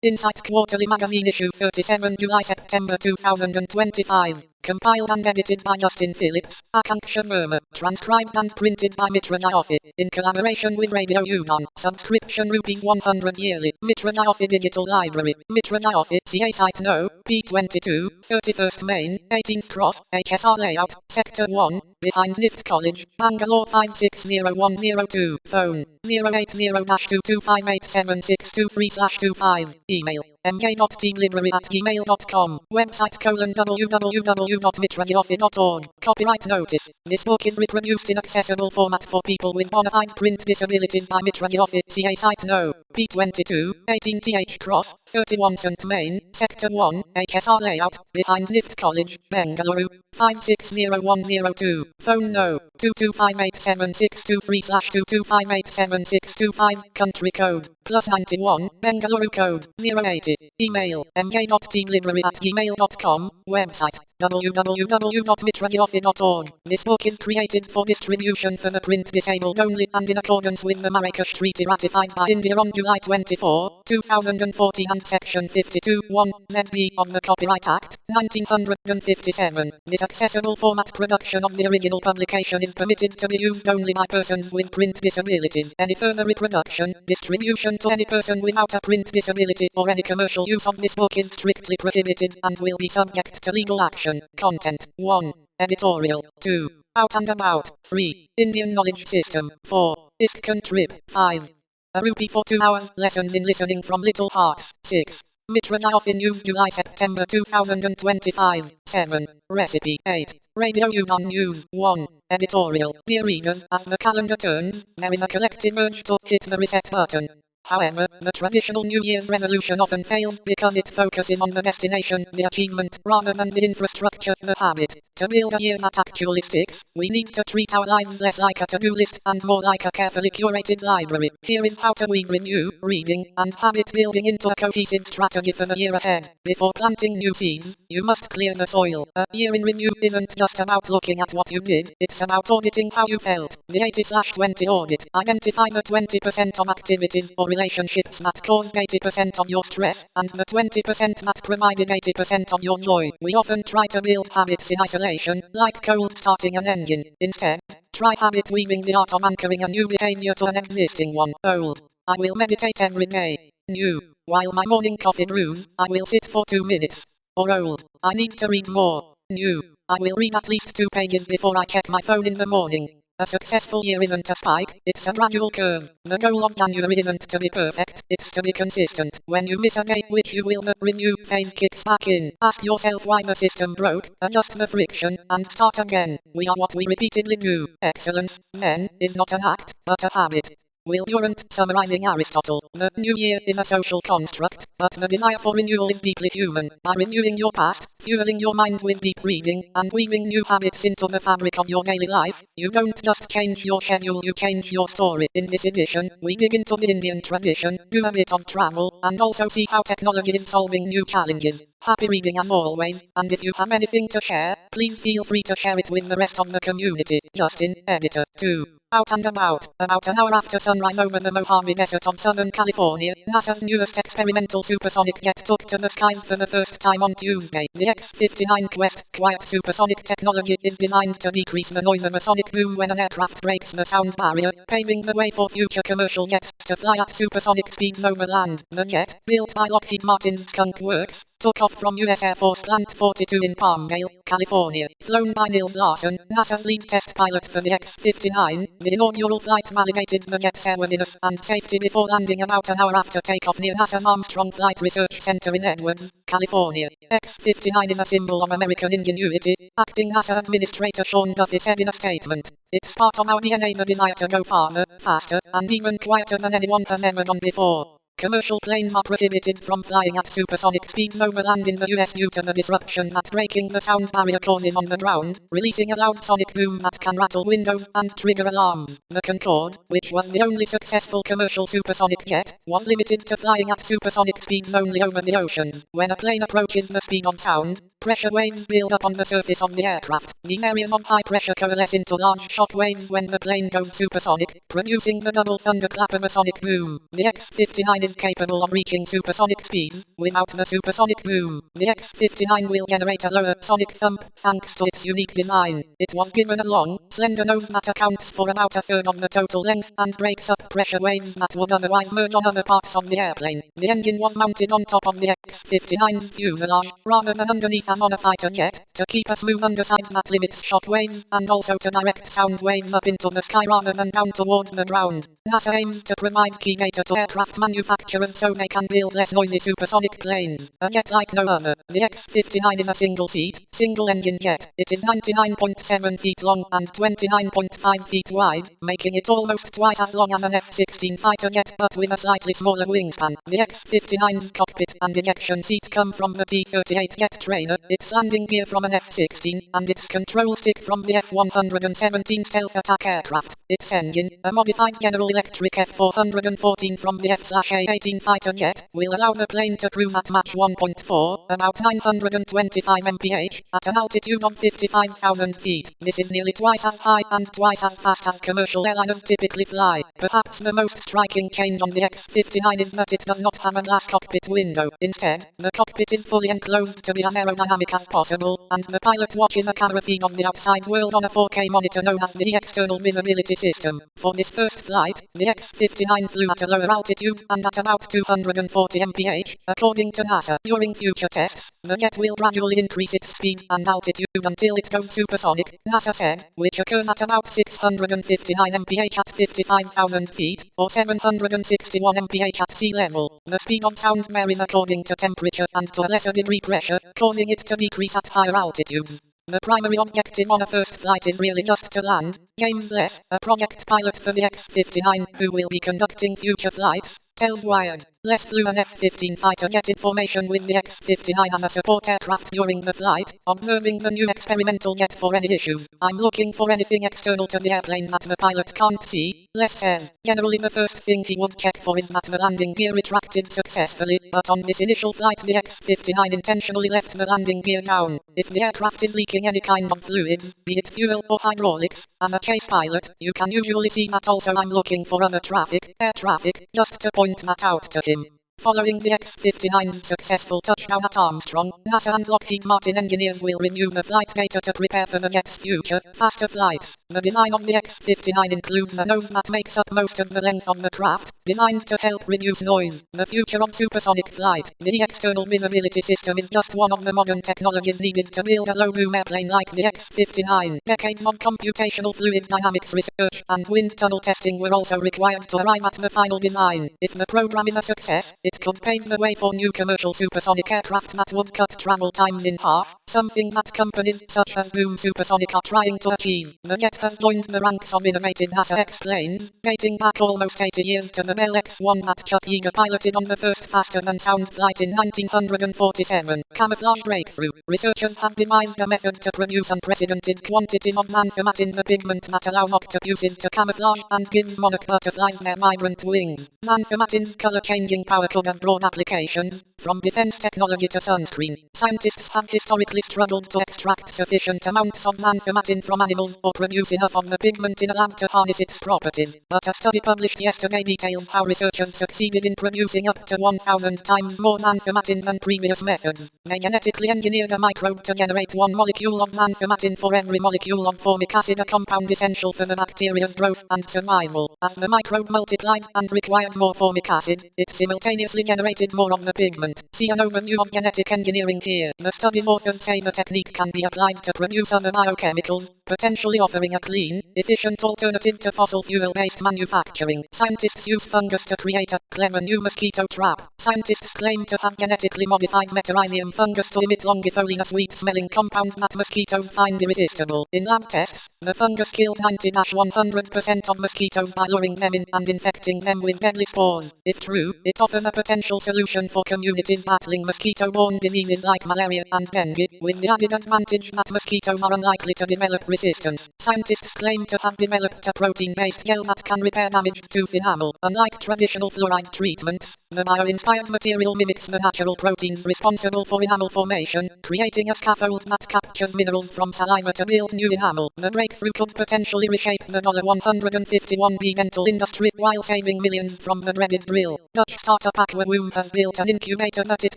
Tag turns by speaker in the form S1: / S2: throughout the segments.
S1: Insight Quarterly Magazine Issue 37 July-September 2025. Compiled and edited by Justin Phillips, Akanksha Verma. Transcribed and printed by Mitra Jyothi. In collaboration with Radio Udon. Subscription ₹100 yearly. Mitra Jyothi Digital Library. Mitra Jyothi. CA Site No. P22. 31st Main. 18th Cross. HSR Layout. Sector 1. Behind Nift College. Bangalore 560102. Phone. 080-2258762 Email. mj.teamlibrary@gmail.com. Website www.mitrajyothi.org. Copyright notice. This book is reproduced in accessible format for people with bona fide print disabilities by Mitra Jyothi. CA Site No. P22, 18th Cross, 31 St. Main, Sector 1, HSR Layout, behind Nift College, Bengaluru, 560102. Phone No. 2258762 Country code, +91, Bengaluru code, 080. Email, mj.teamlibrary@gmail.com. Website, www.mitrajyothi.org. This book is created for distribution for the print disabled only and in accordance with the Marrakesh Treaty ratified by India on July 24, 2014 and Section 52(1) ZB of the Copyright Act, 1957. This accessible format production of the original publication is permitted to be used only by persons with print disabilities. Any further reproduction, distribution to any person without a print disability or any commercial use of this book is strictly prohibited and will be subject to legal action. Content 1. Editorial 2. Out and About 3. Indian Knowledge System 4. ISKCON Trip 5. A rupee for 2 hours. Lessons in Listening from Little Hearts 6. Mitra Jyothi News July-September 2025 7. Recipe 8. Radio Udon News 1. Editorial. Dear readers, as the calendar turns, there is a collective urge to hit the reset button. However, the traditional New Year's resolution often fails because it focuses on the destination, the achievement, rather than the infrastructure, the habit. To build a year that actually sticks, we need to treat our lives less like a to-do list and more like a carefully curated library. Here is how to weave review, reading, and habit building into a cohesive strategy for the year ahead. Before planting new seeds, you must clear the soil. A year in review isn't just about looking at what you did, it's about auditing how you felt. The 80/20 audit. Identify the 20% of activities or relationships that caused 80% of your stress, and the 20% that provided 80% of your joy. We often try to build habits in isolation, like cold starting an engine. Instead, try habit weaving, the art of anchoring a new behavior to an existing one. Old. I will meditate every day. New. While my morning coffee brews, I will sit for 2 minutes. Or old. I need to read more. New. I will read at least 2 pages before I check my phone in the morning. A successful year isn't a spike, it's a gradual curve. The goal of January isn't to be perfect, it's to be consistent. When you miss a day, which you will, the review phase kicks back in. Ask yourself why the system broke, adjust the friction, and start again. We are what we repeatedly do. Excellence, then, is not an act, but a habit. Will Durant, summarizing Aristotle, the new year is a social construct, but the desire for renewal is deeply human. By reviewing your past, fueling your mind with deep reading, and weaving new habits into the fabric of your daily life, you don't just change your schedule, you change your story. In this edition, we dig into the Indian tradition, do a bit of travel, and also see how technology is solving new challenges. Happy reading as always, and if you have anything to share, please feel free to share it with the rest of the community. Justin, Editor. 2. Out and About. About an hour after sunrise over the Mojave Desert of Southern California, NASA's newest experimental supersonic jet took to the skies for the first time on Tuesday. The X-59 Quest, quiet supersonic technology, is designed to decrease the noise of a sonic boom when an aircraft breaks the sound barrier, paving the way for future commercial jets to fly at supersonic speeds over land. The jet, built by Lockheed Martin's Skunk Works, took off from U.S. Air Force Plant 42 in Palmdale, California. Flown by Niels Larson, NASA's lead test pilot for the X-59, the inaugural flight validated the jet's airworthiness and safety before landing about an hour after takeoff near NASA's Armstrong Flight Research Center in Edwards, California. X-59 is a symbol of American ingenuity, acting NASA Administrator Sean Duffy said in a statement. It's part of our DNA, the desire to go farther, faster, and even quieter than anyone has ever done before. Commercial planes are prohibited from flying at supersonic speeds over land in the US due to the disruption that breaking the sound barrier causes on the ground, releasing a loud sonic boom that can rattle windows and trigger alarms. The Concorde, which was the only successful commercial supersonic jet, was limited to flying at supersonic speeds only over the oceans. When a plane approaches the speed of sound, Pressure waves build up on the surface of the aircraft. These areas of high pressure coalesce into large shock waves when the plane goes supersonic, producing the double thunderclap of a sonic boom. The X-59 is capable of reaching supersonic speeds without the supersonic boom. The X-59 will generate a lower sonic thump thanks to its unique design. It was given a long, slender nose that accounts for about a third of the total length and breaks up pressure waves that would otherwise merge on other parts of the airplane. The engine was mounted on top of the X-59's fuselage, rather than underneath as on a fighter jet, to keep a smooth underside that limits shock waves, and also to direct sound waves up into the sky rather than down towards the ground. NASA aims to provide key data to aircraft manufacturers so they can build less noisy supersonic planes. A jet like no other, the X-59 is a single-seat, single-engine jet. It is 99.7 feet long and 29.5 feet wide, making it almost twice as long as an F-16 fighter jet, but with a slightly smaller wingspan. The X-59's cockpit and ejection seat come from the T-38 jet trainer, its landing gear from an F-16, and its control stick from the F-117 stealth attack aircraft. Its engine, a modified General Electric F-414 from the F/A-18 fighter jet, will allow the plane to cruise at Mach 1.4, about 925 mph, at an altitude of 55,000 feet. This is nearly twice as high and twice as fast as commercial airliners typically fly. Perhaps the most striking change on the X-59 is that it does not have a glass cockpit window. Instead, the cockpit is fully enclosed to be as aerodynamic as possible, and the pilot watches a camera feed of the outside world on a 4K monitor known as the External Visibility System. For this first flight, the X-59 flew at a lower altitude and at about 240 mph, according to NASA. During future tests, the jet will gradually increase its speed and altitude until it goes supersonic, NASA said, which occurs at about 659 mph at 55,000 feet, or 761 mph at sea level. The speed of sound varies according to temperature and to a lesser degree pressure, causing it to decrease at higher altitudes. The primary objective on a first flight is really just to land. James Less, a project pilot for the X-59, who will be conducting future flights, tells Wired. Less flew an F-15 fighter jet in formation with the X-59 as a support aircraft during the flight, observing the new experimental jet for any issues. I'm looking for anything external to the airplane that the pilot can't see, Less says. Generally the first thing he would check for is that the landing gear retracted successfully, but on this initial flight the X-59 intentionally left the landing gear down. If the aircraft is leaking any kind of fluids, be it fuel or hydraulics, as a chase pilot, you can usually see that. Also I'm looking for other traffic, air traffic, just to point that out to him. Following the X-59's successful touchdown at Armstrong, NASA and Lockheed Martin engineers will review the flight data to prepare for the jet's future, faster flights. The design of the X-59 includes a nose that makes up most of the length of the craft, designed to help reduce noise. The future of supersonic flight. The External Visibility System is just one of the modern technologies needed to build a low-boom airplane like the X-59. Decades of computational fluid dynamics research and wind tunnel testing were also required to arrive at the final design. If the program is a success, it could pave the way for new commercial supersonic aircraft that would cut travel times in half, something that companies such as Boom Supersonic are trying to achieve. The jet has joined the ranks of innovative NASA explains, dating back almost 80 years to the Bell X-1 that Chuck Yeager piloted on the first faster-than-sound flight in 1947. Camouflage breakthrough. Researchers have devised a method to produce unprecedented quantities of xanthomat in the pigment that allows octopuses to camouflage and gives monarch butterflies their vibrant wings. Xanthomatin's color-changing power could have broad applications, from defense technology to sunscreen. Scientists have historically struggled to extract sufficient amounts of xanthomatin from animals or produce enough of the pigment in a lab to harness its properties. But a study published yesterday details how researchers succeeded in producing up to 1,000 times more xanthomatin than previous methods. They genetically engineered a microbe to generate one molecule of xanthomatin for every molecule of formic acid, a compound essential for the bacteria's growth and survival. As the microbe multiplied and required more formic acid, it simultaneously generated more of the pigment. See an overview of genetic engineering here. The study's authors say the technique can be applied to produce other biochemicals, potentially offering a clean, efficient alternative to fossil fuel-based manufacturing. Scientists use fungus to create a clever new mosquito trap. Scientists claim to have genetically modified Metarhizium fungus to emit longifolium, a sweet-smelling compound that mosquitoes find irresistible. In lab tests, the fungus killed 90-100% of mosquitoes by luring them in and infecting them with deadly spores. If true, it offers a potential solution for communicating unit in battling mosquito-borne diseases like malaria and dengue, with the added advantage that mosquitoes are unlikely to develop resistance. Scientists claim to have developed a protein-based gel that can repair damaged tooth enamel. Unlike traditional fluoride treatments, the bio-inspired material mimics the natural proteins responsible for enamel formation, creating a scaffold that captures minerals from saliva to build new enamel. The breakthrough could potentially reshape the $151 dental industry while saving millions from the dreaded drill. Dutch startup Aquawomb has built an incubator that it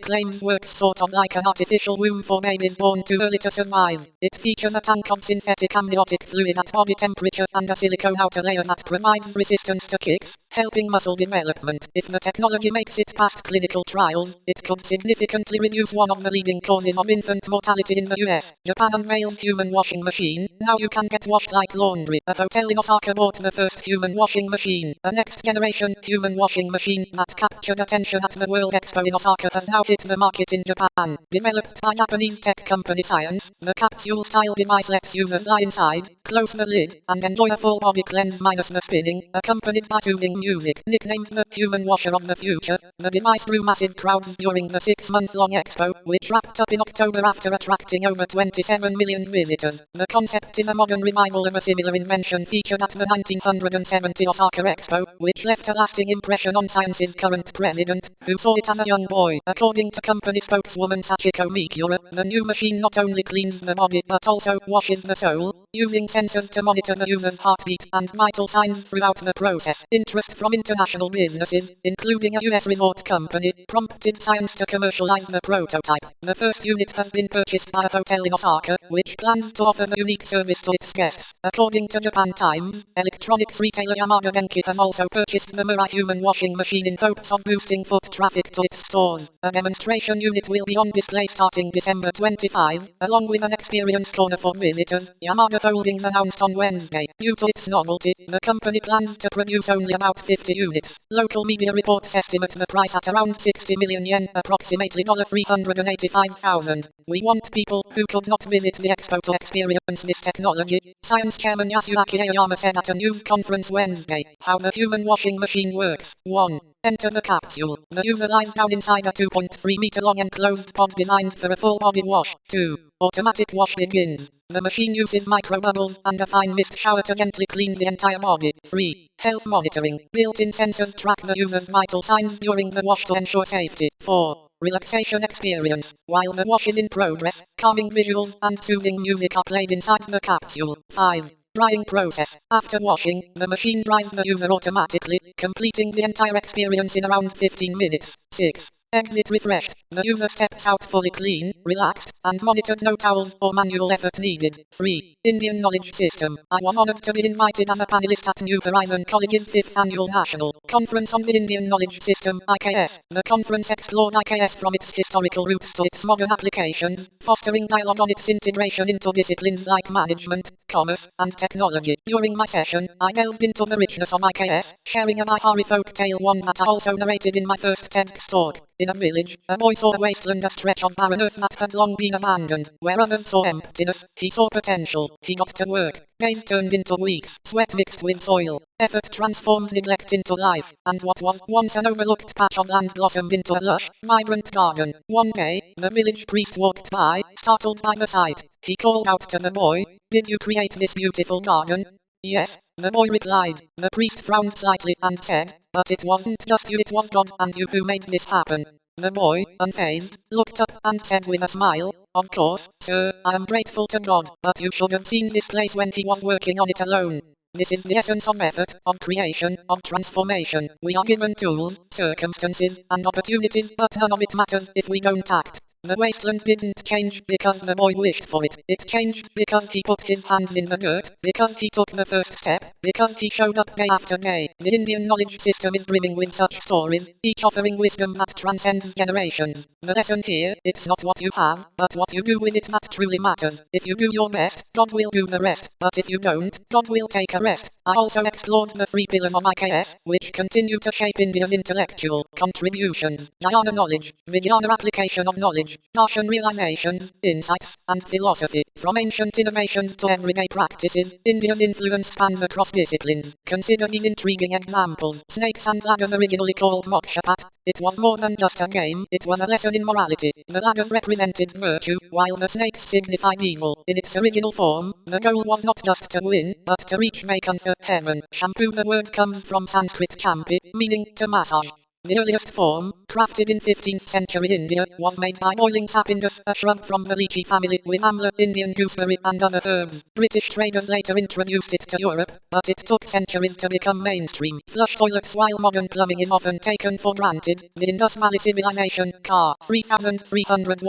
S1: claims works sort of like an artificial womb for babies born too early to survive. It features a tank of synthetic amniotic fluid at body temperature and a silicone outer layer that provides resistance to kicks, helping muscle development. If the technology makes it past clinical trials, it could significantly reduce one of the leading causes of infant mortality in the US. Japan unveils human washing machine. Now you can get washed like laundry. A hotel in Osaka bought the first human washing machine. A next generation human washing machine that captured attention at the World Expo in Osaka has now hit the market in Japan. Developed by Japanese tech company Science, the capsule-style device lets users lie inside, close the lid, and enjoy a full body cleanse minus the spinning, accompanied by soothing music. Nicknamed the human washer of the future, the device drew massive crowds during the 6-month-long expo, which wrapped up in October after attracting over 27 million visitors. The concept is a modern revival of a similar invention featured at the 1970 Osaka Expo, which left a lasting impression on Science's current president, who saw it as a young boy. According to company spokeswoman Sachiko Mikura, the new machine not only cleans the body but also washes the soul, using sensors to monitor the user's heartbeat and vital signs throughout the process. Interest from international businesses, including a US resort company, prompted Science to commercialize the prototype. The first unit has been purchased by a hotel in Osaka, which plans to offer the unique service to its guests. According to Japan Times, electronics retailer Yamada Denki has also purchased the Mirai human washing machine in hopes of boosting foot traffic to its stores. A demonstration unit will be on display starting December 25, along with an experience corner for visitors, Yamada Holdings announced on Wednesday. Due to its novelty, the company plans to produce only about 50 units. Local media reports estimate the price at around 60 million yen, approximately $385,000. We want people who could not visit the expo to experience this technology, Science Chairman Yasuaki Aoyama said at a news conference Wednesday. How the human washing machine works. 1. Enter the capsule. The user lies down inside a 2.3 meter long enclosed pod designed for a full body wash. 2. Automatic wash begins. The machine uses micro bubbles and a fine mist shower to gently clean the entire body. 3. Health monitoring. Built-in sensors track the user's vital signs during the wash to ensure safety. 4. Relaxation experience. While the wash is in progress, calming visuals and soothing music are played inside the capsule. 5. Drying process. After washing, the machine dries the user automatically, completing the entire experience in around 15 minutes. 6. Exit refreshed. The user steps out fully clean, relaxed, and monitored. No towels or manual effort needed. 3. Indian Knowledge System. I was honored to be invited as a panelist at New Horizon College's 5th Annual National Conference on the Indian Knowledge System, IKS. The conference explored IKS from its historical roots to its modern applications, fostering dialogue on its integration into disciplines like management, commerce, and technology. During my session, I delved into the richness of IKS, sharing a Bihari folk tale, one that I also narrated in my first TEDx talk. In a village, a boy saw a wasteland, a stretch of barren earth that had long been abandoned. Where others saw emptiness, he saw potential. He got to work. Days turned into weeks. Sweat mixed with soil. Effort transformed neglect into life. And what was once an overlooked patch of land blossomed into a lush, vibrant garden. One day, the village priest walked by, startled by the sight. He called out to the boy, "Did you create this beautiful garden?" "Yes," the boy replied. The priest frowned slightly and said, "But it wasn't just you, it was God and you who made this happen." The boy, unfazed, looked up and said with a smile, "Of course, sir, I am grateful to God, but you should have seen this place when he was working on it alone." This is the essence of effort, of creation, of transformation. We are given tools, circumstances, and opportunities, but none of it matters if we don't act. The wasteland didn't change because the boy wished for it. It changed because he put his hands in the dirt, because he took the first step, because he showed up day after day. The Indian knowledge system is brimming with such stories, each offering wisdom that transcends generations. The lesson here, it's not what you have, but what you do with it that truly matters. If you do your best, God will do the rest. But if you don't, God will take a rest. I also explored the 3 pillars of IKS, which continue to shape India's intellectual contributions. Jnana knowledge, Vijnana application of knowledge, language, Darshan realizations, insights, and philosophy. From ancient innovations to everyday practices, India's influence spans across disciplines. Consider these intriguing examples. Snakes and ladders, originally called mokshapat. It was more than just a game, it was a lesson in morality. The ladders represented virtue, while the snakes signified evil. In its original form, the goal was not just to win, but to reach Vaikuntha, heaven. Shampoo, the word comes from Sanskrit champi, meaning to massage. The earliest form, crafted in 15th century India, was made by boiling sapindus, a shrub from the lychee family, with amla, Indian gooseberry, and other herbs. British traders later introduced it to Europe, but it took centuries to become mainstream. Flush toilets. While modern plumbing is often taken for granted, the Indus Valley civilization, ca. 3300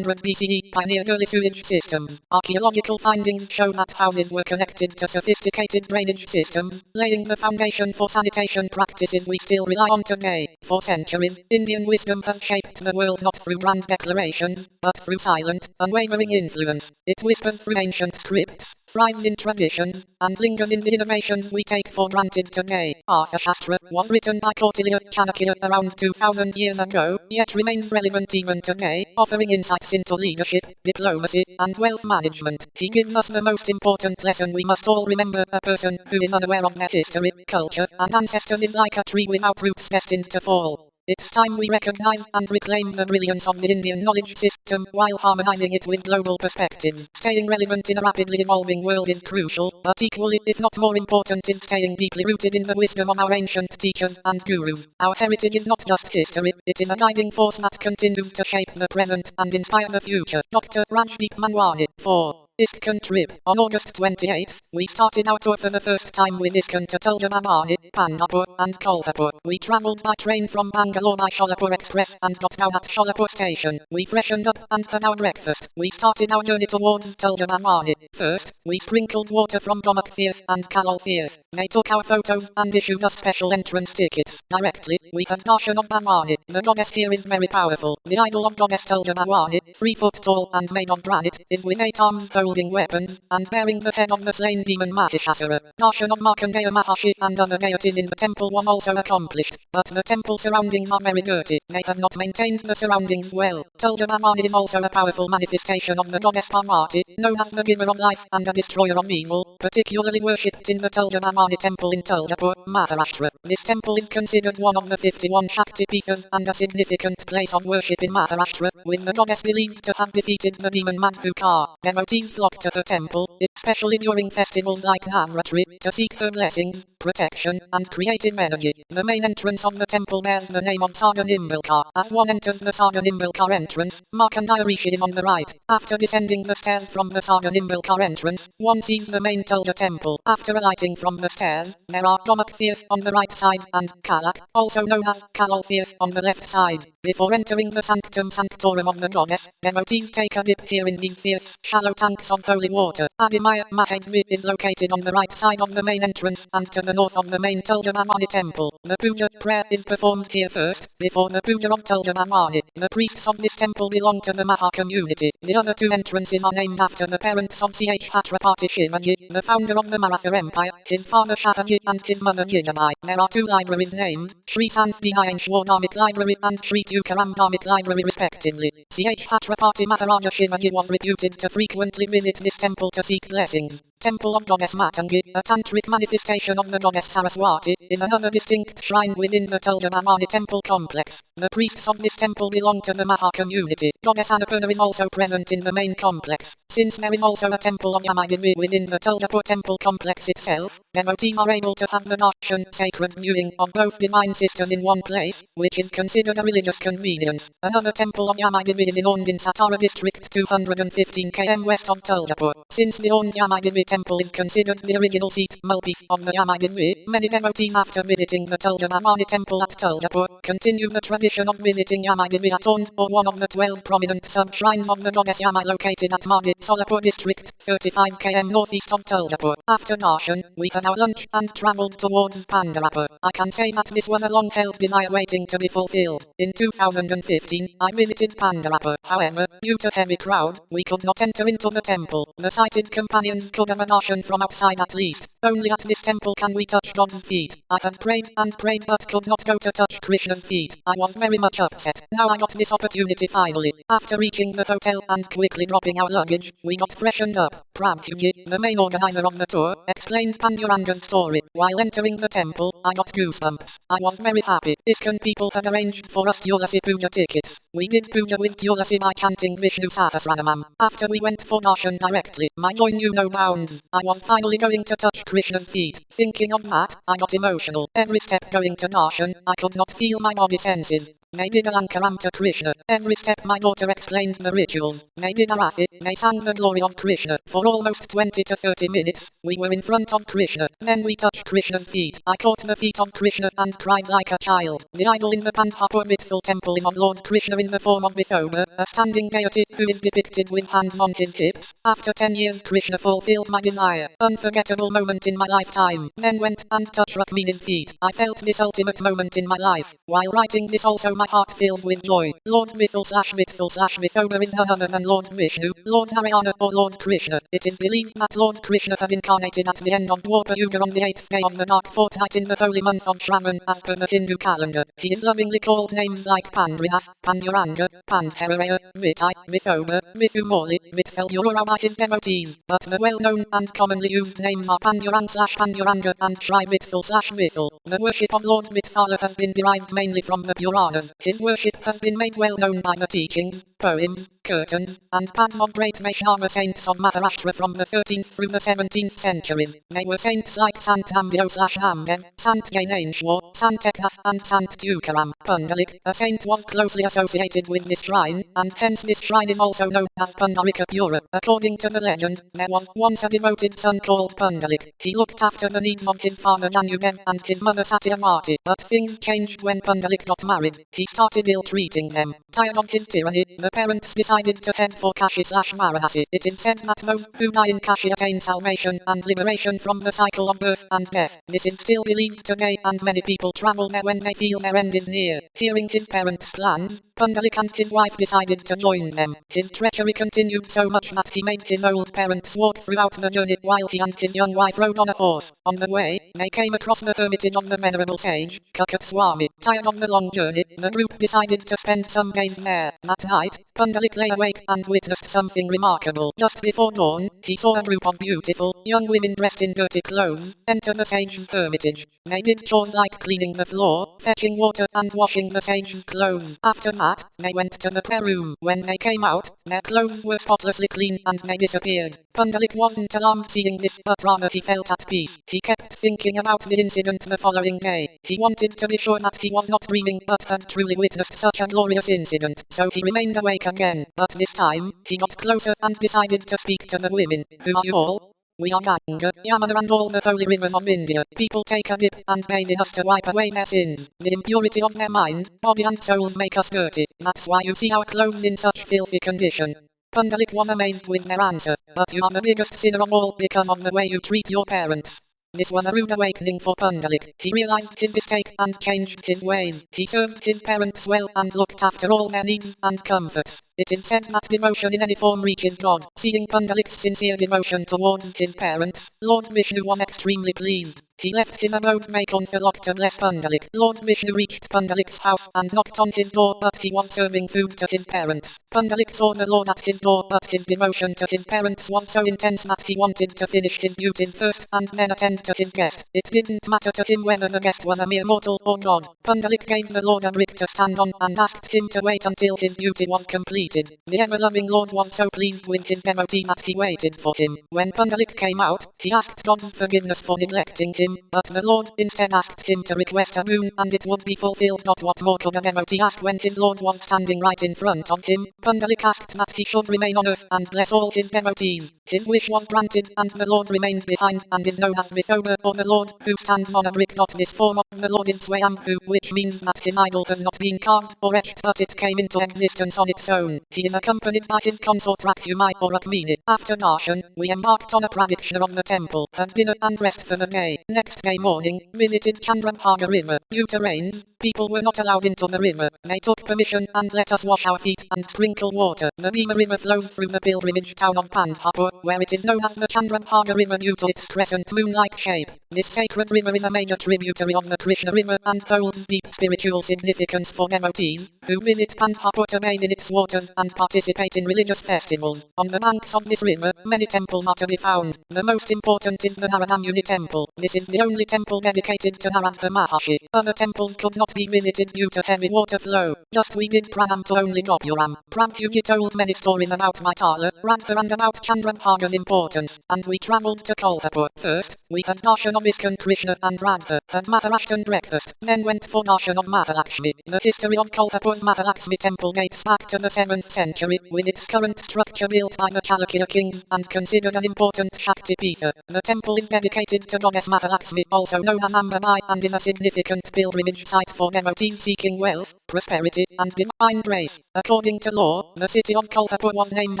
S1: BCE, pioneered early sewage systems. Archaeological findings show that houses were connected to sophisticated drainage systems, laying the foundation for sanitation practices we still rely on today. For centuries, Indian wisdom has shaped the world not through grand declarations, but through silent, unwavering influence. It whispers through ancient scripts, thrives in traditions, and lingers in the innovations we take for granted today. Arthashastra was written by Kautilya Chanakya around 2000 years ago, yet remains relevant even today, offering insights into leadership, diplomacy, and wealth management. He gives us the most important lesson we must all remember: a person who is unaware of their history, culture, and ancestors is like a tree without roots destined to fall. It's time we recognize and reclaim the brilliance of the Indian knowledge system while harmonizing it with global perspectives. Staying relevant in a rapidly evolving world is crucial, but equally, if not more important, is staying deeply rooted in the wisdom of our ancient teachers and gurus. Our heritage is not just history, it is a guiding force that continues to shape the present and inspire the future. Dr. Rajdeep Manwani, 4. ISKCON trip. On August 28th, we started our tour for the first time with ISKCON to Tuljabani, Pandharpur, and Kolhapur. We travelled by train from Bangalore by Sholapur Express and got down at Sholapur station. We freshened up and had our breakfast. We started our journey towards Tuljabani. First, we sprinkled water from Gomuch Tirth and Kalol Tirth. They took our photos and issued us special entrance tickets. Directly, we had darshan of Bhavani. The goddess here is very powerful. The idol of goddess Tuljabani, 3 foot tall and made of granite, is with 8 arms holding weapons, and bearing the head of the slain demon Mahishasura. Darshan of Markandeya Maharshi and other deities in the temple was also accomplished, but the temple surroundings are very dirty. They have not maintained the surroundings well. Tuljabani is also a powerful manifestation of the goddess Parvati, known as the giver of life and a destroyer of evil, particularly worshipped in the Tuljabani temple in Tuljapur, Maharashtra. This temple is considered one of the 51 Shakti Pithas and a significant place of worship in Maharashtra, with the goddess believed to have defeated the demon Madhukar. Devotees flock to the temple, especially during festivals like Navratri, to seek her blessings, protection, and creative energy. The main entrance of the temple bears the name of Saga Nimbalkar. As one enters the Saga Nimbalkar entrance, Markandeya Rishi is on the right. After descending the stairs from the Saga Nimbalkar entrance, one sees the main Tulja temple. After alighting from the stairs, there are Gomuch Tirth on the right side and Kalak, also known as Kalol Tirth, on the left side. Before entering the Sanctum Sanctorum of the goddess, devotees take a dip here in these tirths, shallow tanks of holy water. Adimaya Mahadvi is located on the right side of the main entrance and to the north of the main Tuljabhavani temple. The puja prayer is performed here first, before the puja of Tuljabhavani. The priests of this temple belong to the Maha community. The other 2 entrances are named after the parents of C.H. Chhatrapati Shivaji, the founder of the Maratha Empire, his father Shahaji and his mother Jijabai. There are 2 libraries named Sri Santhiyayeshwar Dharmic Library and Sri Tukaram Dharmic Library respectively. C.H. Chhatrapati Maharaja Shivaji was reputed to frequently visit this temple to seek blessings. Temple of Goddess Matangi, a tantric manifestation of the goddess Saraswati, is another distinct shrine within the Tuljabhavani temple complex. The priests of this temple belong to the Maha community. Goddess Annapurna is also present in the main complex. Since there is also a temple of Yamaidevi within the Tuljapur temple complex itself, devotees are able to have the darshan, sacred viewing, of both divine sisters in one place, which is considered a religious convenience. Another temple of Yamaidevi is in Ond in Satara district 215 km west of Tuljapur. Since the Ond Yamaidevi temple is considered the original seat, Mulpith, of the Yamaidevi, many devotees after visiting the Tuljabhavani temple at Tuljapur, continue the tradition of visiting Yamaidevi at Ond, or one of the 12 prominent sub-shrines of the goddess Yamai located at Madi, Solapur district, 35 km northeast of Tuljapur. After darshan, we had our lunch and travelled towards Pandharpur. I can say that this was a long-held desire waiting to be fulfilled. In 2015, I visited Pandharpur. However, due to heavy crowd, we could not enter into the temple. The sighted companions could a darshan from outside at least. Only at this temple can we touch God's feet. I had prayed and prayed but could not go to touch Krishna's feet. I was very much upset. Now I got this opportunity finally. After reaching the hotel and quickly dropping our luggage, we got freshened up. Prabhuji, the main organizer of the tour, explained Panduranga's story. While entering the temple, I got goosebumps. I was very happy. ISKCON people had arranged for us Tulasi Puja tickets. We did puja with Tulasi by chanting Vishnu Sahasranamam. After we went for darshan directly, my joy knew no bounds. I was finally going to touch Krishna's feet. Thinking of that, I got emotional. Every step going to darshan, I could not feel my body senses. They did Alankaram to Krishna. Every step my daughter explained the rituals. They did Arati. They sang the glory of Krishna. For almost 20 to 30 minutes, we were in front of Krishna. Then we touched Krishna's feet. I caught the feet of Krishna and cried like a child. The idol in the Pandhapur Vitthal temple is of Lord Krishna in the form of Vithoba, a standing deity who is depicted with hands on his hips. After 10 years Krishna fulfilled my desire. Unforgettable moment in my lifetime. Then went and touched Rukmini's feet. I felt this ultimate moment in my life. While writing this also my heart filled with joy. Lord Vithoba is none other than Lord Vishnu, Lord Narayana or Lord Krishna. It is believed that Lord Krishna had incarnated at the end of Dwapar Yuga on the 8th day of the dark fortnight in the holy month of Shravan as per the Hindu calendar. He is lovingly called names like Pandrinath, Panduranga, Pandharaya, Vitai, Vithoba, Vithumoli, Vithelurura by his devotees, but the well-known and commonly used names are Pandurang/Panduranga and Shri Vithal/Vithal. The worship of Lord Vithala has been derived mainly from the Puranas. His worship has been made well known by the teachings, poems, kirtans, and paths of great Vaishnava saints of Maharashtra from the 13th through the 17th centuries. They were saints like Sant Namdev/Namdev, Sant Jaineshwar, Sant Eknath, and Sant Tukaram. Pundalik, a saint, was closely associated with this shrine, and hence this shrine is also known as Pundarikapura. According to the legend, there was once a devoted son called Pundalik. He looked after the needs of his father Janudev and his mother Satyavati, but things changed when Pundalik got married. He started ill-treating them. Tired of his tyranny, the parents decided to head for Kashi/Varanasi. It is said that those who die in Kashi attain salvation and liberation from the cycle of birth and death. This is still believed today and many people travel there when they feel their end is near. Hearing his parents' plans, Pundalik and his wife decided to join them. His treachery continued so much that he made his old parents walk throughout the journey while he and his young wife rode on a horse. On the way, they came across the hermitage of the venerable sage, Kakat Swami. Tired of the long journey, the group decided to spend some days there. That night, Pundalik lay awake and witnessed something remarkable. Just before dawn, he saw a group of beautiful, young women dressed in dirty clothes enter the sage's hermitage. They did chores like cleaning the floor, fetching water and washing the sage's clothes. After that, they went to the prayer room. When they came out, their clothes were spotlessly clean and they disappeared. Pundalik wasn't alarmed seeing this, but rather he felt at peace. He kept thinking about the incident the following day. He wanted to be sure that he was not dreaming but had truly witnessed such a glorious incident. So he remained awake again, but this time, he got closer and decided to speak to the women. Who are you all? We are Ganga, Yamuna and all the holy rivers of India. People take a dip and bathe in us to wipe away their sins. The impurity of their mind, body and souls make us dirty. That's why you see our clothes in such filthy condition. Pundalik was amazed with their answer. But you are the biggest sinner of all because of the way you treat your parents. This was a rude awakening for Pundalik. He realized his mistake and changed his ways. He served his parents well and looked after all their needs and comforts. It is said that devotion in any form reaches God. Seeing Pundalik's sincere devotion towards his parents, Lord Vishnu was extremely pleased. He left his abode Vaikuntha to bless Pundalik. Lord Vishnu reached Pundalik's house and knocked on his door, but he was serving food to his parents. Pundalik saw the Lord at his door, but his devotion to his parents was so intense that he wanted to finish his duties first and then attend to his guest. It didn't matter to him whether the guest was a mere mortal or God. Pundalik gave the Lord a brick to stand on and asked him to wait until his duty was completed. The ever-loving Lord was so pleased with his devotee that he waited for him. When Pundalik came out, he asked God's forgiveness for neglecting him. But the Lord instead asked him to request a boon and it would be fulfilled. What more could a devotee ask when his Lord was standing right in front of him? Pundalik asked that he should remain on earth and bless all his devotees. His wish was granted and the Lord remained behind and is known as Vithoba or the Lord who stands on a brick. This form The Lord is Swayambhu, which means that his idol has not been carved or etched, but it came into existence on its own. He is accompanied by his consort Rakhumai or Rukmini. After darshan, we embarked on a pradikshina of the temple, had dinner and rest for the day. Next day morning, visited Chandrabhaga river. Due to rains, people were not allowed into the river. They took permission and let us wash our feet and sprinkle water. The Bhima river flows through the pilgrimage town of Pandharpur, where it is known as the Chandrabhaga river due to its crescent moon-like shape. This sacred river is a major tributary of the Krishna river and holds deep spiritual significance for devotees who visit Pandharpur to bathe in its waters and participate in religious festivals. On the banks of this river, many temples are to be found. The most important is the Narada Muni temple. This is the only temple dedicated to Narada Maharshi. Other temples could not be visited due to heavy water flow. Just we did pranam to only Gopuram. Prabhuji told many stories about Maitala, Radha and about Chandrabhaga's importance, and we travelled to Kolhapur. First, we had darshan of ISKCON Krishna and Radha, had Maharashtra breakfast, then went for darshan of Mahalakshmi. The history of Kolhapur's Mahalakshmi temple dates back to the 7th century, with its current structure built by the Chalukya kings and considered an important Shakti Pitha. The temple is dedicated to goddess Mahalakshmi, also known as Ambabai, and is a significant pilgrimage site for devotees seeking wealth, prosperity, and divine grace. According to lore, the city of Kolhapur was named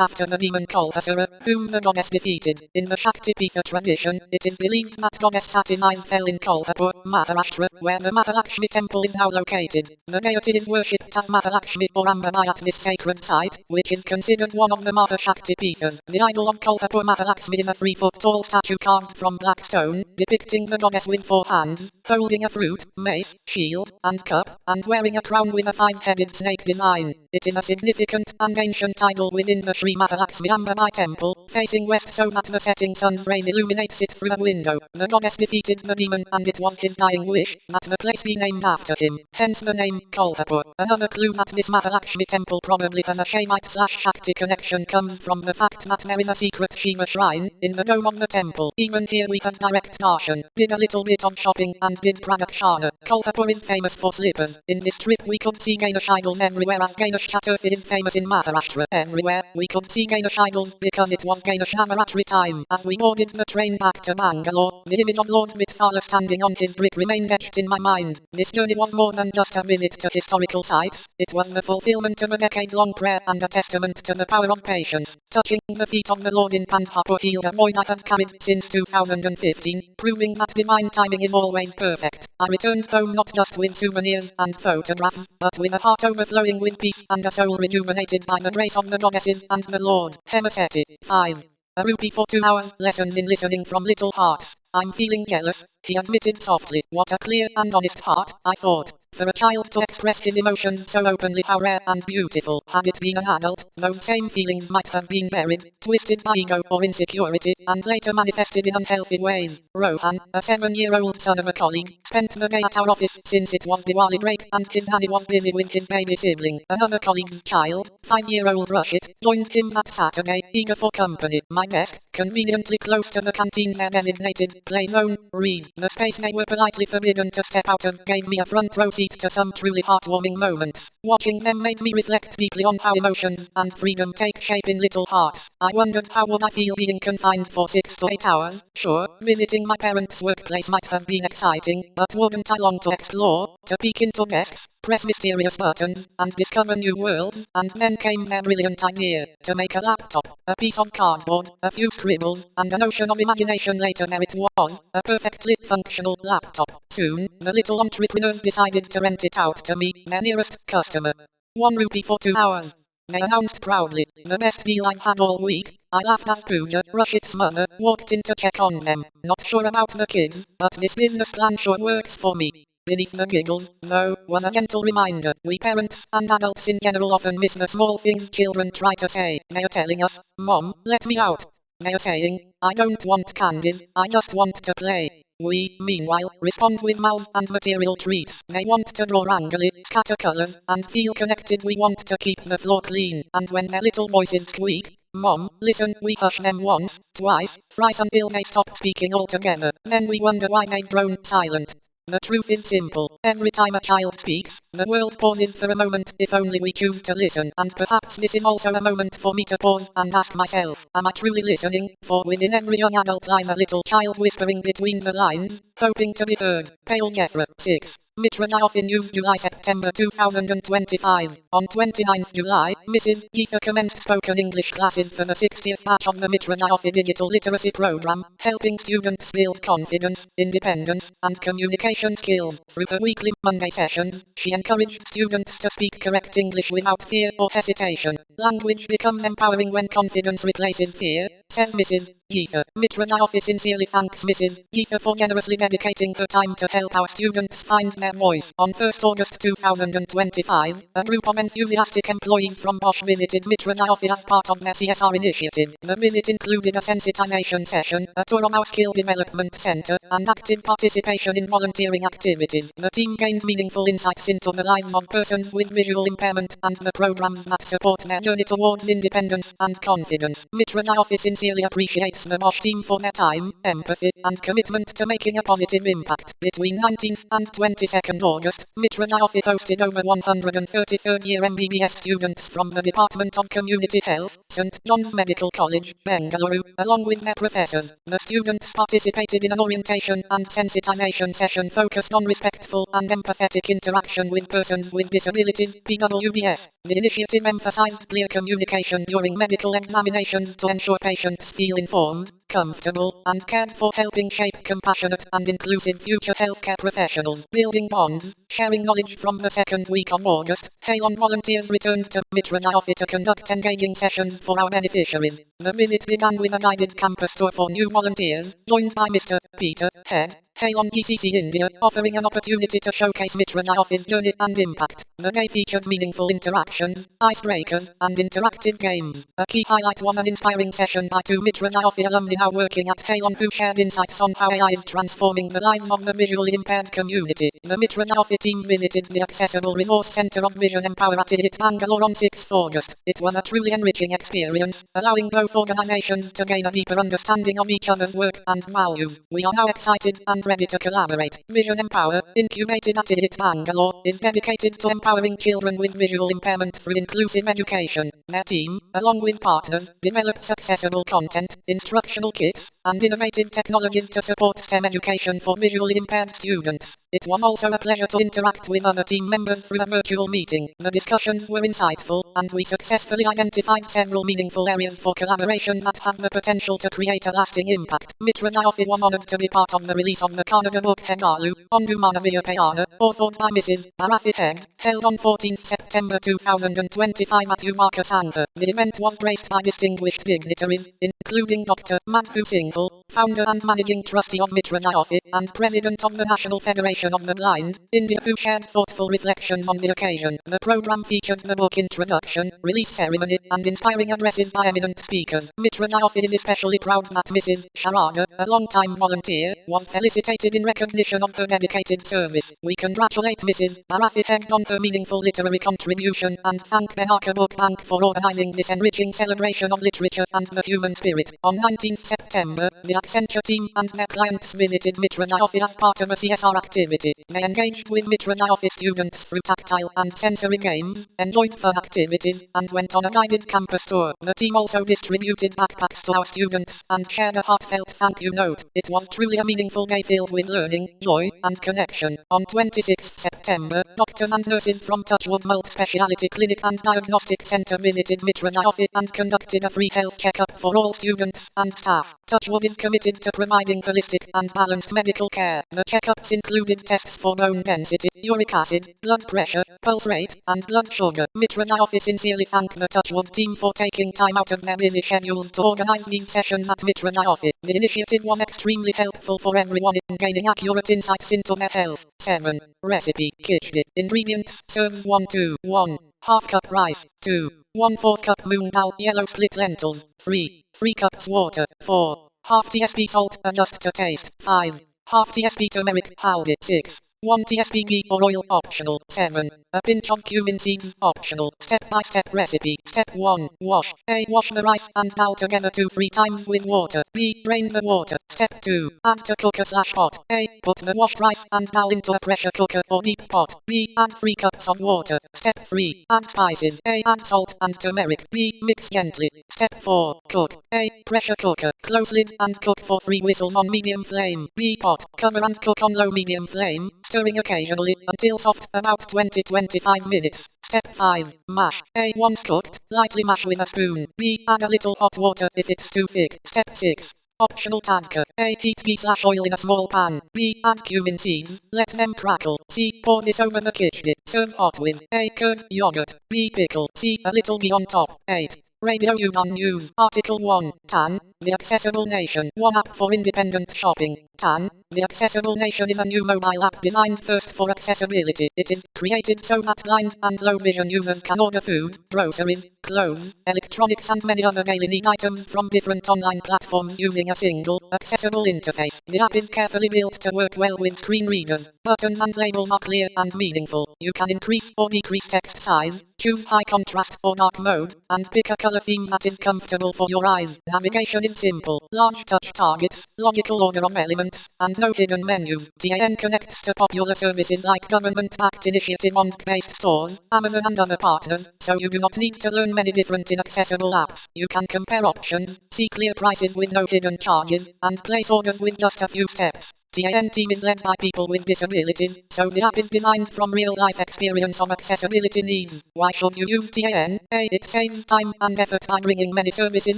S1: after the demon Kolhasura, whom the goddess defeated. In the Shakti Pitha tradition, it is believed that goddess Sati's eyes fell in Kolhapur, Maharashtra, where the Mahalakshmi temple is now located. The deity is worshipped as Mahalakshmi or Ambabai at this sacred site, which is considered one of the Mahashakti Pithas. The idol of Kolhapur Mahalakshmi is a 3-foot-tall statue carved from black stone, depicting the goddess with 4 hands, holding a fruit, mace, shield, and cup, and wearing a crown with a 5-headed snake design. It is a significant and ancient idol within the Sri Mahalakshmi Ambabai temple, facing west so that the setting sun's rays illuminates it through a window. The goddess defeated the demon and it was his dying wish that the place be named after him, hence the name Kolhapur. Another clue that this Mahalakshmi temple probably has a Shaivite/Shakti connection comes from the fact that there is a secret Shiva shrine in the dome of the temple. Even here we had direct darshan, did a little bit of shopping and did pradakshina. Kolhapur is famous for slippers. In this trip we could see Ganesh idols everywhere as Ganesh Chaturthi is famous in Maharashtra. Everywhere we could see Ganesh idols because it was Ganesh Navaratri time. As we boarded the train back to Bangalore, the image of Lord Vithala standing on his brick remained etched in my mind. This journey was more than just a visit to historical sites, it was the fulfillment of a decade-long prayer and a testament to the power of patience. Touching the feet of the Lord in Pandharpur healed a void I had carried since 2015, proving that divine timing is always perfect. I returned home not just with souvenirs and photographs, but with a heart overflowing with peace and a soul rejuvenated by the grace of the goddesses and the Lord. Hemaseti. 5. A rupee for 2 hours, lessons in listening from Little Hearts. I'm feeling jealous, he admitted softly. What a clear and honest heart, I thought. For a child to express his emotions so openly, how rare and beautiful. Had it been an adult, those same feelings might have been buried, twisted by ego or insecurity, and later manifested in unhealthy ways. Rohan, a 7-year-old son of a colleague, spent the day at our office since it was Diwali break and his nanny was busy with his baby sibling. Another colleague's child, 5-year-old Rashid, joined him that Saturday, eager for company. My desk, conveniently close to the canteen their designated play zone, read. The space they were politely forbidden to step out of gave me a front row seat to some truly heartwarming moments. Watching them made me reflect deeply on how emotions and freedom take shape in little hearts. I wondered how would I feel being confined for 6 to 8 hours. Sure, visiting my parents' workplace might have been exciting, but wouldn't I long to explore, to peek into desks, press mysterious buttons, and discover new worlds? And then came their brilliant idea, to make a laptop, a piece of cardboard, a few scribbles, and an ocean of imagination. Later there it was, a perfectly functional laptop. Soon, the little entrepreneurs decided to rent it out to me, their nearest customer. 1 rupee for 2 hours. They announced proudly, the best deal I've had all week. I laughed as Pooja, Rashid's mother, walked in to check on them. Not sure about the kids, but this business plan sure works for me. Beneath the giggles, though, was a gentle reminder. We parents, and adults in general, often miss the small things children try to say. They are telling us, Mom, let me out. They are saying, I don't want candies, I just want to play. We, meanwhile, respond with mouths and material treats. They want to draw rangoli, scatter colors, and feel connected. We want to keep the floor clean. And when their little voices squeak, Mom, listen, we hush them once, twice, thrice until they stop speaking altogether. Then we wonder why they've grown silent. The truth is simple. Every time a child speaks, the world pauses for a moment, if only we choose to listen. And perhaps this is also a moment for me to pause and ask myself, am I truly listening? For within every young adult lies a little child whispering between the lines, hoping to be heard. Pale Jethro, 6. Mitra Jyothi News July-September 2025. On 29th July, Mrs. Jyothi commenced spoken English classes for the 60th batch of the Mitra Jyothi Digital Literacy Program, helping students build confidence, independence, and communication skills. Through her weekly Monday sessions, she encouraged students to speak correct English without fear or hesitation. Language becomes empowering when confidence replaces fear, says Mrs. Jyothi. Mitra Jyothi sincerely thanks Mrs. Jyothi for generously dedicating her time to help our students find their voice. On 1st August 2025, a group of enthusiastic employees from Bosch visited Mitra Jyothi as part of their CSR initiative. The visit included a sensitization session, a tour of our skill development center, and active participation in volunteering activities. The team gained meaningful insights into the lives of persons with visual impairment and the programs that support their journey towards independence and confidence. Mitra Jyothi sincerely appreciates the Bosch team for their time, empathy, and commitment to making a positive impact. Between 19th and 22nd August, Mitra Jyothi hosted over 130 third-year MBBS students from the Department of Community Health, St. John's Medical College, Bengaluru, along with their professors. The students participated in an orientation and sensitization session focused on respectful and empathetic interaction with persons with disabilities, PWDS. The initiative emphasized clear communication during medical examinations to ensure patients feel informed, comfortable, and cared for, helping shape compassionate and inclusive future healthcare professionals. Building bonds, sharing knowledge. From the second week of August, Halon volunteers returned to Mitra Jyothi to conduct engaging sessions for our beneficiaries. The visit began with a guided campus tour for new volunteers, joined by Mr. Peter Head, Halon GCC India, offering an opportunity to showcase Mitra Jyothi's journey and impact. The day featured meaningful interactions, icebreakers, and interactive games. A key highlight was an inspiring session by two Mitra Jyothi alumni now working at Halon who shared insights on how AI is transforming the lives of the visually impaired community. The Mitra Jyothi team visited the Accessible Resource Center of Vision Empower at IIT Bangalore on 6th August. It was a truly enriching experience, allowing both organizations to gain a deeper understanding of each other's work and values. We are now excited and ready to collaborate. Vision Empower, incubated at IIT Bangalore, is dedicated to empowering children with visual impairment through inclusive education. Their team, along with partners, develops accessible content, instructional kits, and innovative technologies to support STEM education for visually impaired students. It was also a pleasure to interact with other team members through a virtual meeting. The discussions were insightful, and we successfully identified several meaningful areas for collaboration that have the potential to create a lasting impact. Mitra Jyothi was honored to be part of the release of the Kannada book Hegalu, Ondu Manavia Payana, authored by Mrs. Bharathi Hegde, held on 14th September 2025 at Yuvaka Sangha. The event was graced by distinguished dignitaries, including Dr. Madhu Singhal, founder and managing trustee of Mitra Jyothi, and president of the National Federation of the Blind, India, who shared thoughtful reflections on the occasion. The program featured the book introduction, release ceremony, and inspiring addresses by eminent speakers. Mitra Jyothi is especially proud that Mrs. Sharada, a long-time volunteer, was felicitated in recognition of her dedicated service. We congratulate Mrs. Bharathi Hegde on her meaningful literary contribution and thank Benaka Book Bank for organizing this enriching celebration of literature and the human spirit. On 19th September, the Accenture team and their clients visited Mitra Jyothi as part of a CSR activity. They engaged with Mitra Jyothi students through tactile and sensory games, enjoyed fun activities, and went on a guided campus tour. The team also distributed backpacks to our students and shared a heartfelt thank you note. It was truly a meaningful day filled with learning, joy, and connection. On 26th September, doctors and nurses from Touchwood Multi-Speciality Clinic and Diagnostic Center visited Mitra Jyothi and conducted a free health checkup for all students and staff. Touchwood is committed to providing holistic and balanced medical care. The checkups included tests for bone density, uric acid, blood pressure, pulse rate, and blood sugar. Mitra Jyothi sincerely thanked the Touchwood team for taking time out of their busy schedules to organize these sessions at Mitra Jyothi. The initiative was extremely helpful for everyone in gaining accurate insights into their health. 7. Recipe: Khichdi. Ingredients: serves 1 2 1. Half cup rice. 2. 1/4 cup moong dal yellow split lentils. 3. 3 cups water. 4. Half tsp salt, adjust to taste. 5. Half tsp turmeric powder. 6. 1 tsp ghee or oil optional. 7. A pinch of cumin seeds optional. Step-by-step recipe. Step 1. Wash. A. Wash the rice and dal together 2-3 times with water. B. Drain the water. Step 2. Add to cooker/pot. A. Put the washed rice and dal into a pressure cooker or deep pot. B. Add 3 cups of water. Step 3. Add spices. A. Add salt and turmeric. B. Mix gently. Step 4. Cook. A. Pressure cooker. Close lid and cook for 3 whistles on medium flame. B. Pot. Cover and cook on low-medium flame, stirring occasionally until soft, about 20-25 minutes. Step 5. Mash. A. Once cooked, lightly mash with a spoon. B. Add a little hot water if it's too thick. Step 6. Optional tadka. A. Heat ghee/oil in a small pan. B. Add cumin seeds. Let them crackle. C. Pour this over the kitchen. Serve hot with A. Curd, yogurt. B. Pickle. C. A little ghee on top. 8. Radio Udon News. Article 1. TAN, the Accessible Nation. One app for independent shopping. TAN, the Accessible Nation is a new mobile app designed first for accessibility. It is created so that blind and low vision users can order food, groceries, clothes, electronics and many other daily need items from different online platforms using a single, accessible interface. The app is carefully built to work well with screen readers. Buttons and labels are clear and meaningful. You can increase or decrease text size, choose high contrast or dark mode, and pick a color theme that is comfortable for your eyes. Navigation is simple. Large touch targets, logical order of elements, and no hidden menus. TAN connects to popular services like government-backed initiative based stores, Amazon and other partners, so you do not need to learn many different inaccessible apps. You can compare options, see clear prices with no hidden charges, and place orders with just a few steps. TAN team is led by people with disabilities, so the app is designed from real-life experience of accessibility needs. Why should you use TAN? A. It saves time and effort by bringing many services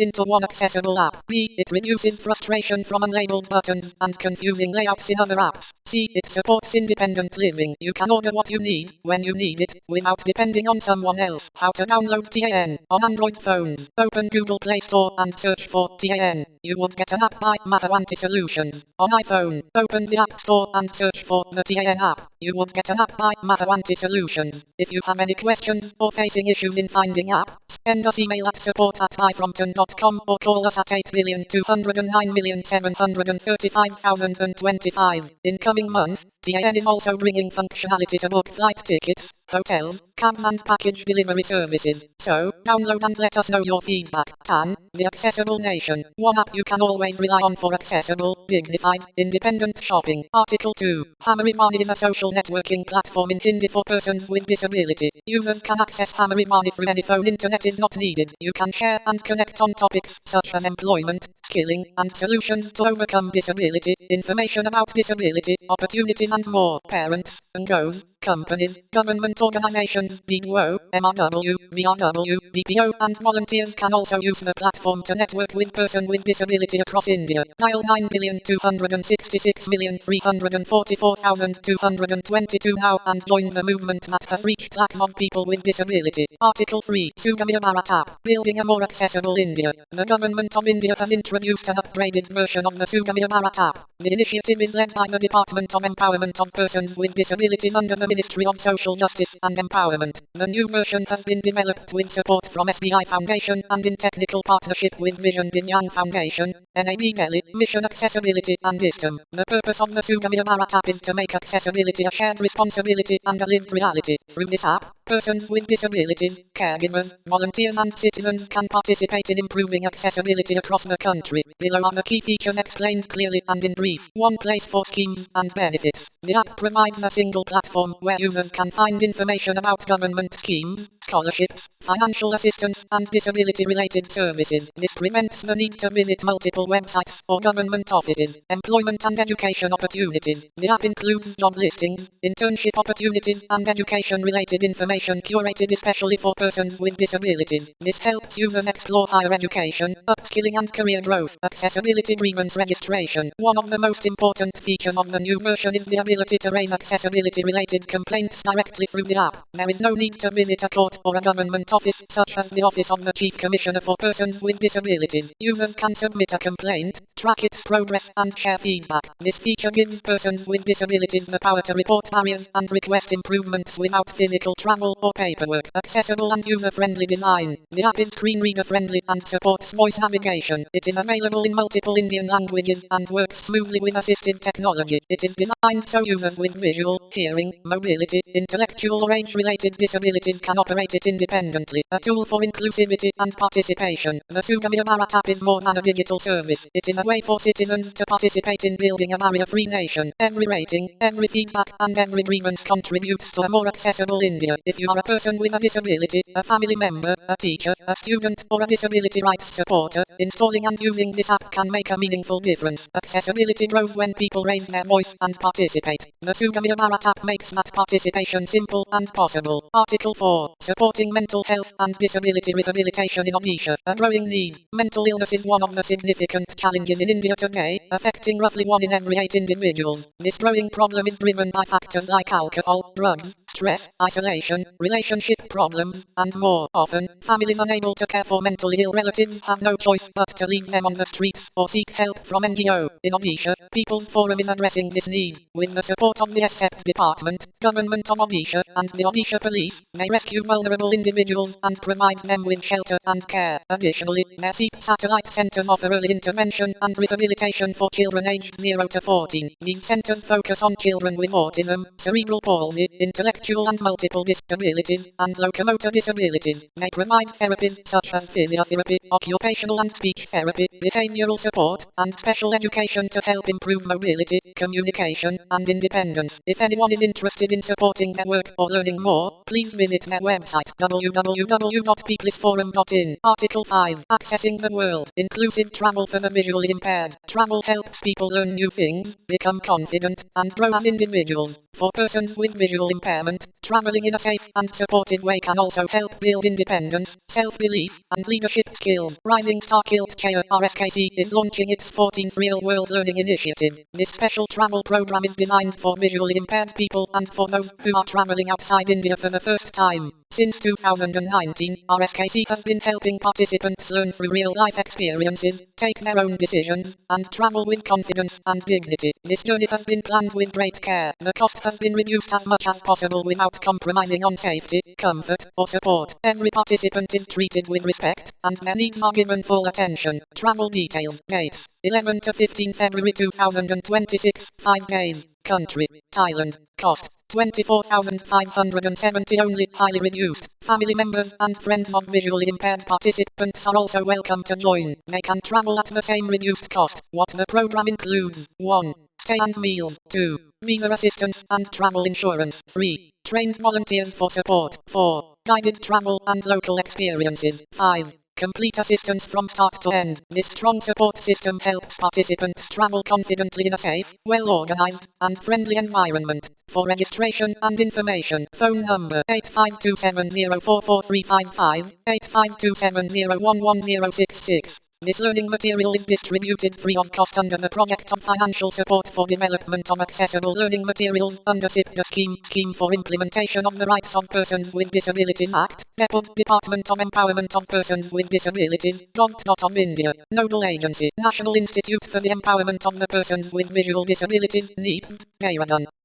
S1: into one accessible app. B. It reduces frustration from unlabeled buttons and confusing layouts in other apps. C. It supports independent living. You can order what you need, when you need it, without depending on someone else. How to download TAN? On Android phones, open Google Play Store and search for TAN. You would get an app by Mitra Solutions. On iPhone, open the App Store and search for the TAN app. You would get an app by Mitra Solutions. If you have any questions or facing issues in finding app, send us email at support@ifrompton.com or call us at 8,209,735,025. In coming months, TAN is also bringing functionality to book flight tickets, hotels, cabs and package delivery services. So, download and let us know your feedback. TAN, the Accessible Nation. One app you can always rely on for accessible, dignified, independent shopping. Article 2. Hamari is a social networking platform in Hindi for persons with disability. Users can access Hamari through any phone. Internet is not needed. You can share and connect on topics such as employment, skilling, and solutions to overcome disability, information about disability, opportunities and more. Parents, NGOs, companies, government organizations, DWO, MRW, VRW, DPO, and volunteers can also use the platform to network with persons with disability across India. Dial 9,266,344,222 now and join the movement that has reached lakhs of people with disability. Article 3. Sugamya Bharat app. Building a more accessible India. The Government of India has introduced an upgraded version of the Sugamya Bharat app. The initiative is led by the Department of Empowerment of Persons with Disabilities under the Ministry of Social Justice and Empowerment. The new version has been developed with support from SBI Foundation and in technical partnership with Vision Divyang Foundation, NAB Delhi, Mission Accessibility and ISTM. The purpose of the Sugamya Bharat app is to make accessibility a shared responsibility and a lived reality. Through this app, persons with disabilities, caregivers, volunteers and citizens can participate in improving accessibility across the country. Below are the key features explained clearly and in brief. One place for schemes and benefits. The app provides a single platform where users can find information about government schemes, scholarships, financial assistance, and disability-related services. This prevents the need to visit multiple websites or government offices. Employment and education opportunities. The app includes job listings, internship opportunities, and education-related information curated especially for persons with disabilities. This helps users explore higher education, upskilling and career growth. Accessibility grievance registration. One of the most important features of the new version is the ability to raise accessibility-related complaints directly through the app. There is no need to visit a court or a government office such as the Office of the Chief Commissioner for Persons with Disabilities. Users can submit a complaint, track its progress and share feedback. This feature gives persons with disabilities the power to report barriers and request improvements without physical travel manual or paperwork. Accessible and user-friendly design. The app is screen reader friendly and supports voice navigation. It is available in multiple Indian languages and works smoothly with assistive technology. It is designed so users with visual, hearing, mobility, intellectual or age-related disabilities can operate it independently. A tool for inclusivity and participation. The Sugamiya Bharat app is more than a digital service. It is a way for citizens to participate in building a barrier-free nation. Every rating, every feedback, and every grievance contributes to a more accessible India. If you are a person with a disability, a family member, a teacher, a student, or a disability rights supporter, installing and using this app can make a meaningful difference. Accessibility grows when people raise their voice and participate. The Sugamiya Bharat app makes that participation simple and possible. Article 4. Supporting mental health and disability rehabilitation in Odisha. A growing need. Mental illness is one of the significant challenges in India today, affecting roughly 1 in every 8 individuals. This growing problem is driven by factors like alcohol, drugs, stress, isolation, relationship problems, and more. Often, families unable to care for mentally ill relatives have no choice but to leave them on the streets or seek help from NGO. In Odisha, People's Forum is addressing this need. With the support of the SEP Department, Government of Odisha, and the Odisha Police, they rescue vulnerable individuals and provide them with shelter and care. Additionally, their SEP satellite centers offer early intervention and rehabilitation for children aged 0 to 14. These centers focus on children with autism, cerebral palsy, intellectual and multiple disabilities, and locomotor disabilities. They provide therapies such as physiotherapy, occupational and speech therapy, behavioral support, and special education to help improve mobility, communication, and independence. If anyone is interested in supporting their work or learning more, please visit their website www.peoplesforum.in. Article 5. Accessing the world. Inclusive travel for the visually impaired. Travel helps people learn new things, become confident, and grow as individuals. For persons with visual impairment, traveling in a safe and supportive way can also help build independence, self-belief, and leadership skills. Rising Star Kilt Chair RSKC is launching its 14th Real World Learning Initiative. This special travel program is designed for visually impaired people and for those who are traveling outside India for the first time. Since 2019, RSKC has been helping participants learn through real-life experiences, take their own decisions, and travel with confidence and dignity. This journey has been planned with great care. The cost has been reduced as much as possible without compromising on safety, comfort, or support. Every participant is treated with respect, and their needs are given full attention. Travel details. Dates: 11 to 15 February 2026, 5 days. Country: Thailand. Cost: 24,570 only. Highly reduced. Family members and friends of visually impaired participants are also welcome to join. They can travel at the same reduced cost. What the program includes: 1. Stay and meals. 2. Visa assistance and travel insurance. 3. Trained volunteers for support. 4. Guided travel and local experiences. 5. Complete assistance from start to end. This strong support system helps participants travel confidently in a safe, well-organized, and friendly environment. For registration and information, phone number 8527044355, 8527011066. This learning material is distributed free of cost under the Project of Financial Support for Development of Accessible Learning Materials under SIPDA Scheme for Implementation of the Rights of Persons with Disabilities Act, DEPUD, Department of Empowerment of Persons with Disabilities, Gov. India, Nodal Agency, National Institute for the Empowerment of the Persons with Visual Disabilities, NEEP, Dehradun.